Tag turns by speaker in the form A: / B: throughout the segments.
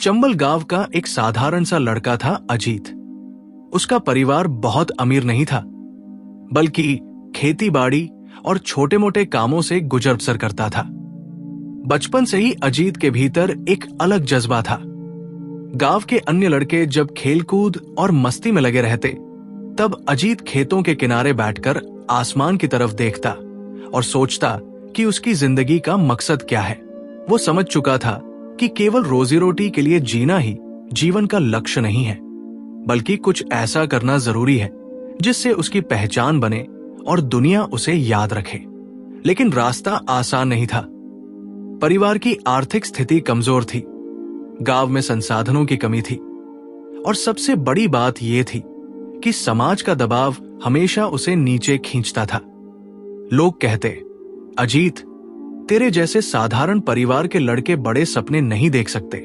A: चंबल गांव का एक साधारण सा लड़का था अजीत। उसका परिवार बहुत अमीर नहीं था, बल्कि खेती बाड़ी और छोटे मोटे कामों से गुजर बसर करता था। बचपन से ही अजीत के भीतर एक अलग जज्बा था। गांव के अन्य लड़के जब खेलकूद और मस्ती में लगे रहते, तब अजीत खेतों के किनारे बैठकर आसमान की तरफ देखता और सोचता कि उसकी जिंदगी का मकसद क्या है। वो समझ चुका था कि केवल रोजी रोटी के लिए जीना ही जीवन का लक्ष्य नहीं है, बल्कि कुछ ऐसा करना जरूरी है जिससे उसकी पहचान बने और दुनिया उसे याद रखे। लेकिन रास्ता आसान नहीं था। परिवार की आर्थिक स्थिति कमजोर थी, गांव में संसाधनों की कमी थी, और सबसे बड़ी बात यह थी कि समाज का दबाव हमेशा उसे नीचे खींचता था। लोग कहते, अजीत, तेरे जैसे साधारण परिवार के लड़के बड़े सपने नहीं देख सकते,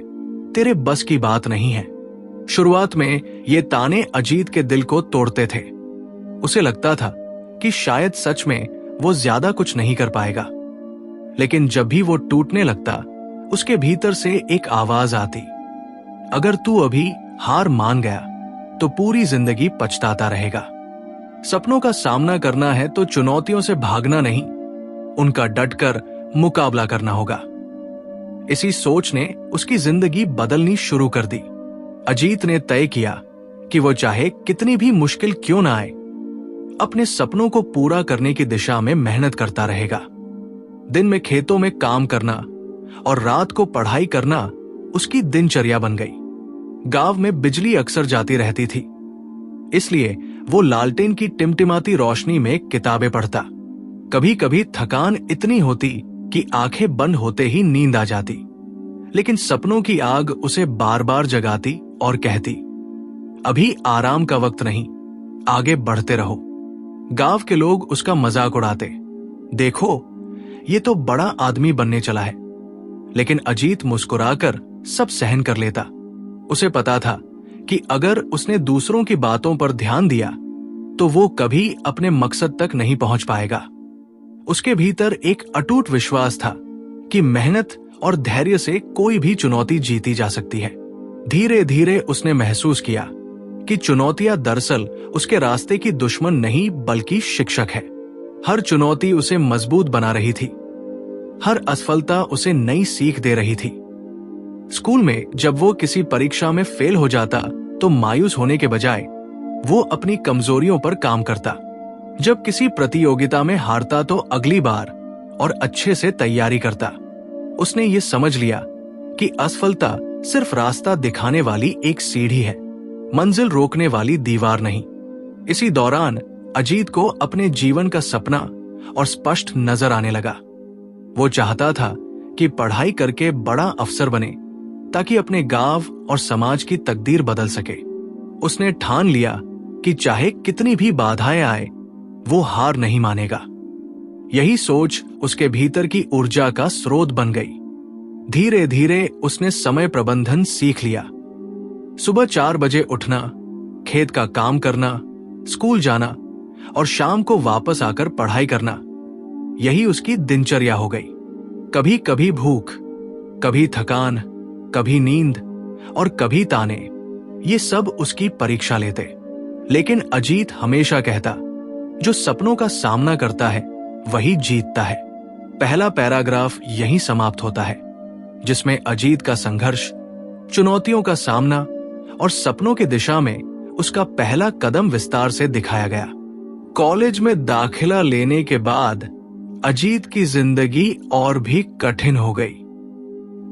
A: तेरे बस की बात नहीं है। शुरुआत में ये ताने अजीत के दिल को तोड़ते थे। उसे लगता था कि शायद सच में वो ज्यादा कुछ नहीं कर पाएगा। लेकिन जब भी वो टूटने लगता, उसके भीतर से एक आवाज आती, अगर तू अभी हार मान गया तो पूरी जिंदगी पछताता रहेगा। सपनों का सामना करना है तो चुनौतियों से भागना नहीं, उनका डटकर मुकाबला करना होगा। इसी सोच ने उसकी जिंदगी बदलनी शुरू कर दी। अजीत ने तय किया कि वो चाहे कितनी भी मुश्किल क्यों ना आए, अपने सपनों को पूरा करने की दिशा में मेहनत करता रहेगा। दिन में खेतों में काम करना और रात को पढ़ाई करना उसकी दिनचर्या बन गई। गांव में बिजली अक्सर जाती रहती थी, इसलिए वो लालटेन की टिमटिमाती रोशनी में किताबें पढ़ता। कभी कभी थकान इतनी होती कि आंखें बंद होते ही नींद आ जाती, लेकिन सपनों की आग उसे बार बार जगाती और कहती, अभी आराम का वक्त नहीं, आगे बढ़ते रहो। गांव के लोग उसका मजाक उड़ाते, देखो ये तो बड़ा आदमी बनने चला है। लेकिन अजीत मुस्कुराकर सब सहन कर लेता। उसे पता था कि अगर उसने दूसरों की बातों पर ध्यान दिया तो वो कभी अपने मकसद तक नहीं पहुंच पाएगा। उसके भीतर एक अटूट विश्वास था कि मेहनत और धैर्य से कोई भी चुनौती जीती जा सकती है। धीरे धीरे उसने महसूस किया कि चुनौतियां दरअसल उसके रास्ते की दुश्मन नहीं, बल्कि शिक्षक है। हर चुनौती उसे मजबूत बना रही थी, हर असफलता उसे नई सीख दे रही थी। स्कूल में जब वो किसी परीक्षा में फेल हो जाता तो मायूस होने के बजाय वो अपनी कमजोरियों पर काम करता। जब किसी प्रतियोगिता में हारता तो अगली बार और अच्छे से तैयारी करता। उसने ये समझ लिया कि असफलता सिर्फ रास्ता दिखाने वाली एक सीढ़ी है, मंजिल रोकने वाली दीवार नहीं। इसी दौरान अजीत को अपने जीवन का सपना और स्पष्ट नजर आने लगा। वो चाहता था कि पढ़ाई करके बड़ा अफसर बने, ताकि अपने गांव और समाज की तकदीर बदल सके। उसने ठान लिया कि चाहे कितनी भी बाधाएं आए, वो हार नहीं मानेगा। यही सोच उसके भीतर की ऊर्जा का स्रोत बन गई। धीरे धीरे उसने समय प्रबंधन सीख लिया। सुबह 4 बजे उठना, खेत का काम करना, स्कूल जाना और शाम को वापस आकर पढ़ाई करना, यही उसकी दिनचर्या हो गई। कभी कभी भूख, कभी थकान, कभी नींद और कभी ताने, ये सब उसकी परीक्षा लेते। लेकिन अजीत हमेशा कहता, जो सपनों का सामना करता है वही जीतता है। पहला पैराग्राफ यहीं समाप्त होता है, जिसमें अजीत का संघर्ष, चुनौतियों का सामना और सपनों की दिशा में उसका पहला कदम विस्तार से दिखाया गया। कॉलेज में दाखिला लेने के बाद अजीत की जिंदगी और भी कठिन हो गई।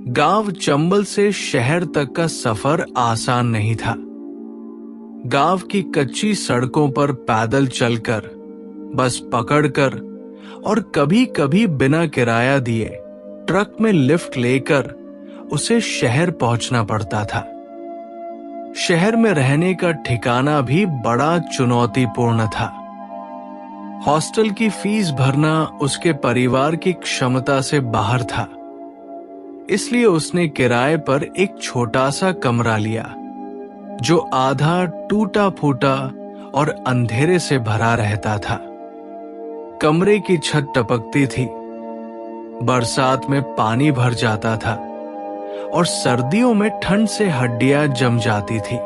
A: गांव चंबल से शहर तक का सफर आसान नहीं था। गांव की कच्ची सड़कों पर पैदल चलकर, बस पकड़कर और कभी कभी बिना किराया दिए ट्रक में लिफ्ट लेकर उसे शहर पहुंचना पड़ता था। शहर में रहने का ठिकाना भी बड़ा चुनौतीपूर्ण था। हॉस्टल की फीस भरना उसके परिवार की क्षमता से बाहर था, इसलिए उसने किराए पर एक छोटा सा कमरा लिया, जो आधा टूटा फूटा और अंधेरे से भरा रहता था। कमरे की छत टपकती थी, बरसात में पानी भर जाता था और सर्दियों में ठंड से हड्डियां जम जाती थी।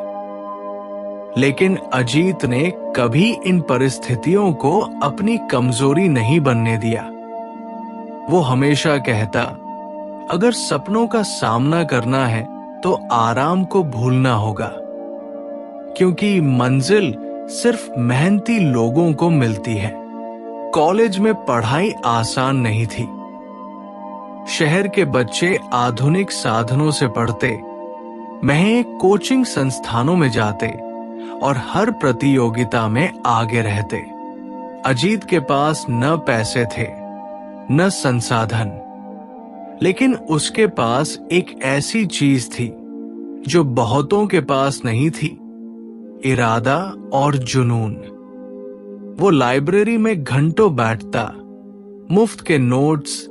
A: लेकिन अजीत ने कभी इन परिस्थितियों को अपनी कमजोरी नहीं बनने दिया। वो हमेशा कहता, अगर सपनों का सामना करना है तो आराम को भूलना होगा, क्योंकि मंजिल सिर्फ मेहनती लोगों को मिलती है। कॉलेज में पढ़ाई आसान नहीं थी। शहर के बच्चे आधुनिक साधनों से पढ़ते, महंगे कोचिंग संस्थानों में जाते और हर प्रतियोगिता में आगे रहते। अजीत के पास न पैसे थे न संसाधन, लेकिन उसके पास एक ऐसी चीज थी जो बहुतों के पास नहीं थी, इरादा और जुनून। वो लाइब्रेरी में घंटों बैठता, मुफ्त के नोट्स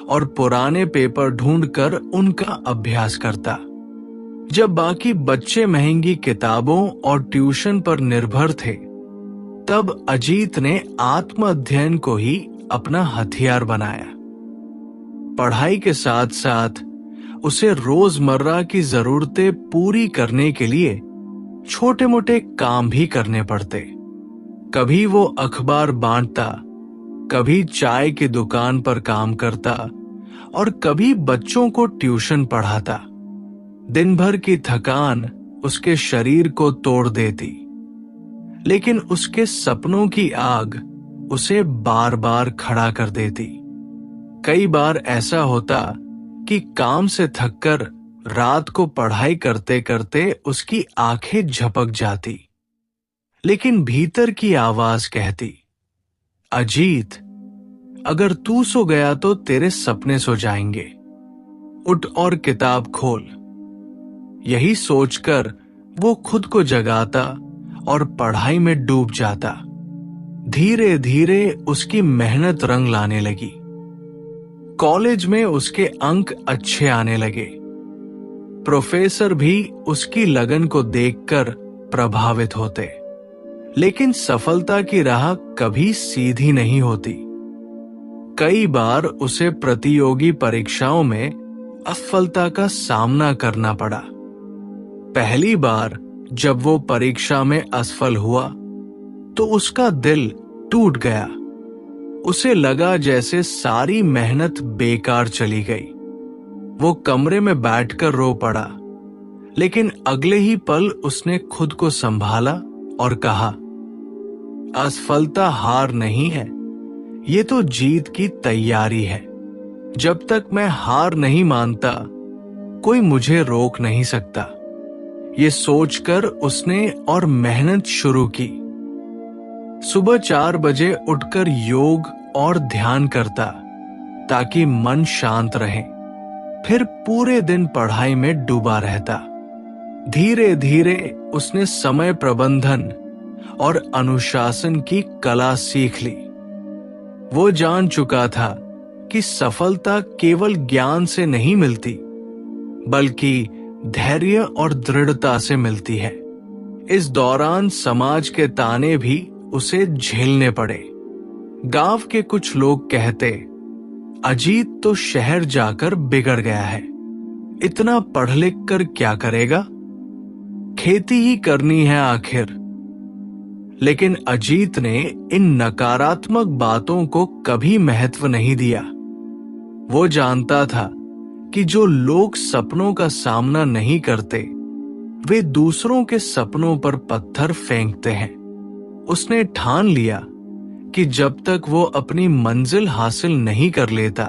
A: और पुराने पेपर ढूंढकर उनका अभ्यास करता। जब बाकी बच्चे महंगी किताबों और ट्यूशन पर निर्भर थे, तब अजीत ने आत्म अध्ययन को ही अपना हथियार बनाया। पढ़ाई के साथ साथ उसे रोजमर्रा की जरूरतें पूरी करने के लिए छोटे मोटे काम भी करने पड़ते। कभी वो अखबार बांटता, कभी चाय की दुकान पर काम करता और कभी बच्चों को ट्यूशन पढ़ाता। दिन भर की थकान उसके शरीर को तोड़ देती, लेकिन उसके सपनों की आग उसे बार बार खड़ा कर देती। कई बार ऐसा होता कि काम से थककर रात को पढ़ाई करते करते उसकी आंखें झपक जाती, लेकिन भीतर की आवाज कहती, अजीत, अगर तू सो गया तो तेरे सपने सो जाएंगे। उठ और किताब खोल। यही सोचकर वो खुद को जगाता और पढ़ाई में डूब जाता। धीरे धीरे उसकी मेहनत रंग लाने लगी। कॉलेज में उसके अंक अच्छे आने लगे। प्रोफेसर भी उसकी लगन को देखकर प्रभावित होते। लेकिन सफलता की राह कभी सीधी नहीं होती। कई बार उसे प्रतियोगी परीक्षाओं में असफलता का सामना करना पड़ा। पहली बार जब वो परीक्षा में असफल हुआ तो उसका दिल टूट गया। उसे लगा जैसे सारी मेहनत बेकार चली गई। वो कमरे में बैठकर रो पड़ा, लेकिन अगले ही पल उसने खुद को संभाला और कहा, असफलता हार नहीं है, ये तो जीत की तैयारी है। जब तक मैं हार नहीं मानता, कोई मुझे रोक नहीं सकता। ये सोचकर उसने और मेहनत शुरू की। सुबह 4 बजे उठकर योग और ध्यान करता ताकि मन शांत रहे। फिर पूरे दिन पढ़ाई में डूबा रहता। धीरे धीरे उसने समय प्रबंधन और अनुशासन की कला सीख ली। वो जान चुका था कि सफलता केवल ज्ञान से नहीं मिलती, बल्कि धैर्य और दृढ़ता से मिलती है। इस दौरान समाज के ताने भी उसे झेलने पड़े। गांव के कुछ लोग कहते, अजीत तो शहर जाकर बिगड़ गया है, इतना पढ़ लिख कर क्या करेगा, खेती ही करनी है आखिर। लेकिन अजीत ने इन नकारात्मक बातों को कभी महत्व नहीं दिया। वो जानता था कि जो लोग सपनों का सामना नहीं करते, वे दूसरों के सपनों पर पत्थर फेंकते हैं। उसने ठान लिया कि जब तक वो अपनी मंजिल हासिल नहीं कर लेता,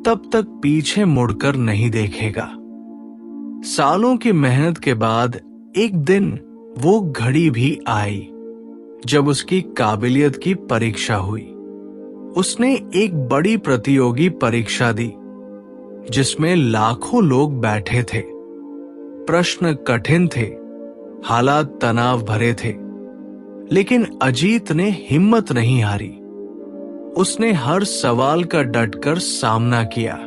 A: तब तक पीछे मुड़कर नहीं देखेगा। सालों की मेहनत के बाद एक दिन वो घड़ी भी आई जब उसकी काबिलियत की परीक्षा हुई। उसने एक बड़ी प्रतियोगी परीक्षा दी, जिसमें लाखों लोग बैठे थे। प्रश्न कठिन थे, हालात तनाव भरे थे, लेकिन अजीत ने हिम्मत नहीं हारी। उसने हर सवाल का डटकर सामना किया।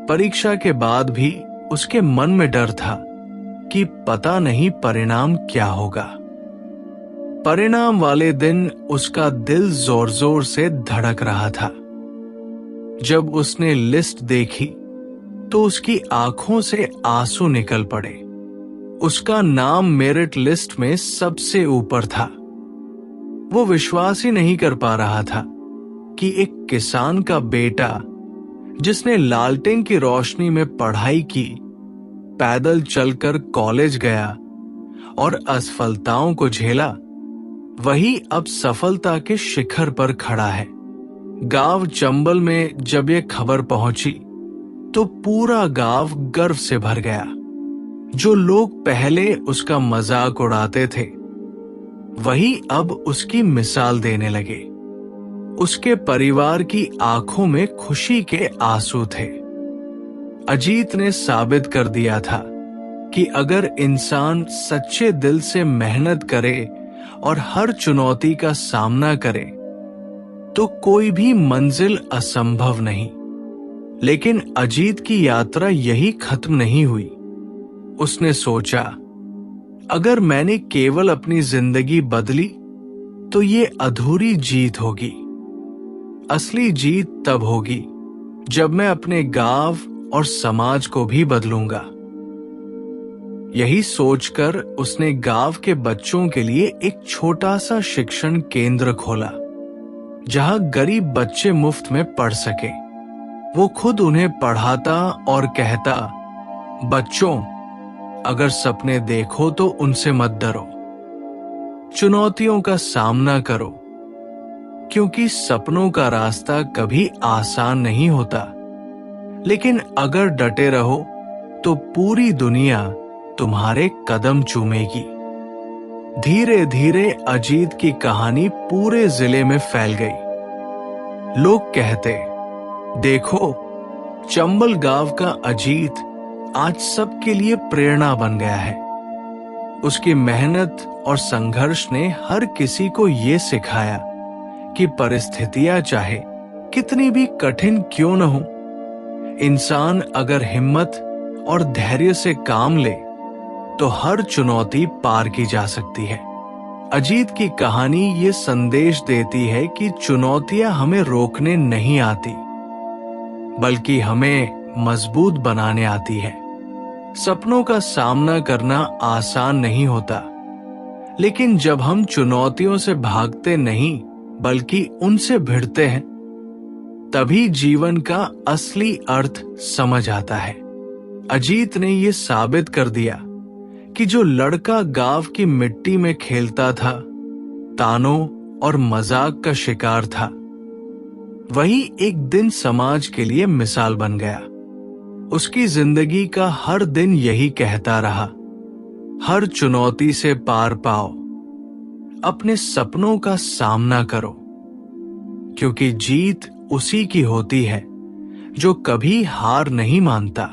A: परीक्षा के बाद भी उसके मन में डर था कि पता नहीं परिणाम क्या होगा। परिणाम वाले दिन उसका दिल जोर जोर से धड़क रहा था। जब उसने लिस्ट देखी तो उसकी आंखों से आंसू निकल पड़े। उसका नाम मेरिट लिस्ट में सबसे ऊपर था। वो विश्वास ही नहीं कर पा रहा था कि एक किसान का बेटा, जिसने लालटेन की रोशनी में पढ़ाई की, पैदल चलकर कॉलेज गया और असफलताओं को झेला, वही अब सफलता के शिखर पर खड़ा है। गांव चंबल में जब ये खबर पहुंची तो पूरा गांव गर्व से भर गया। जो लोग पहले उसका मजाक उड़ाते थे, वही अब उसकी मिसाल देने लगे। उसके परिवार की आंखों में खुशी के आंसू थे। अजीत ने साबित कर दिया था कि अगर इंसान सच्चे दिल से मेहनत करे और हर चुनौती का सामना करे तो कोई भी मंजिल असंभव नहीं। लेकिन अजीत की यात्रा यही खत्म नहीं हुई। उसने सोचा, अगर मैंने केवल अपनी जिंदगी बदली तो ये अधूरी जीत होगी। असली जीत तब होगी जब मैं अपने गांव और समाज को भी बदलूंगा। यही सोचकर उसने गांव के बच्चों के लिए एक छोटा सा शिक्षण केंद्र खोला, जहां गरीब बच्चे मुफ्त में पढ़ सके। वो खुद उन्हें पढ़ाता और कहता, बच्चों, अगर सपने देखो तो उनसे मत डरो, चुनौतियों का सामना करो, क्योंकि सपनों का रास्ता कभी आसान नहीं होता, लेकिन अगर डटे रहो तो पूरी दुनिया तुम्हारे कदम चूमेगी। धीरे धीरे अजीत की कहानी पूरे जिले में फैल गई। लोग कहते, देखो, चंबल गांव का अजीत आज सबके लिए प्रेरणा बन गया है। उसकी मेहनत और संघर्ष ने हर किसी को ये सिखाया कि परिस्थितियां चाहे कितनी भी कठिन क्यों न हो, इंसान अगर हिम्मत और धैर्य से काम ले तो हर चुनौती पार की जा सकती है। अजीत की कहानी ये संदेश देती है कि चुनौतियां हमें रोकने नहीं आती, बल्कि हमें मजबूत बनाने आती है। सपनों का सामना करना आसान नहीं होता, लेकिन जब हम चुनौतियों से भागते नहीं बल्कि उनसे भिड़ते हैं, तभी जीवन का असली अर्थ समझ आता है। अजीत ने ये साबित कर दिया कि जो लड़का गांव की मिट्टी में खेलता था, तानों और मजाक का शिकार था, वही एक दिन समाज के लिए मिसाल बन गया। उसकी जिंदगी का हर दिन यही कहता रहा, हर चुनौती से पार पाओ, अपने सपनों का सामना करो, क्योंकि जीत उसी की होती है जो कभी हार नहीं मानता।